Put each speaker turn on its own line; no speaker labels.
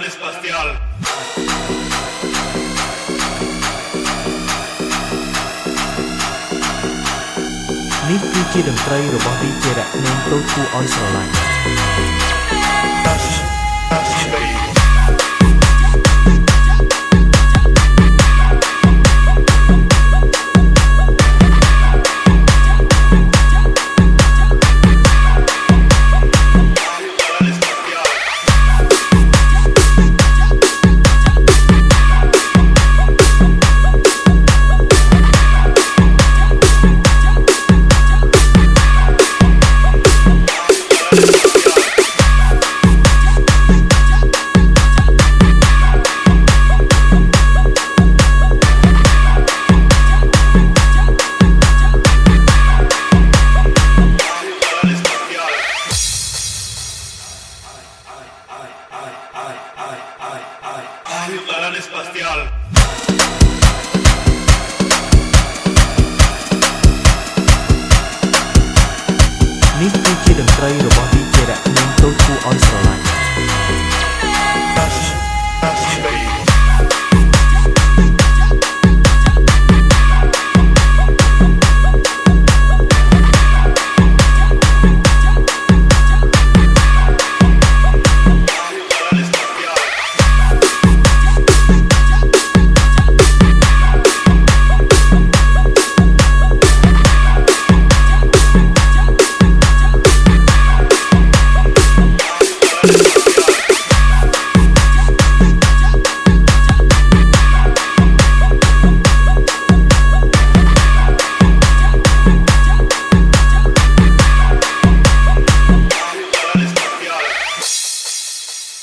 espacial.
នេះគឺជាតន្ត្រីរបស់ DJ រ៉ាក់ក្មេងតូចគួរឲ្យស្រឡាញ់
Espacial.
នេះគឺជាតន្ត្រីរបស់ DJ រ៉ាក់ក្មេងតូចគួរឲ្យស្រឡាញ់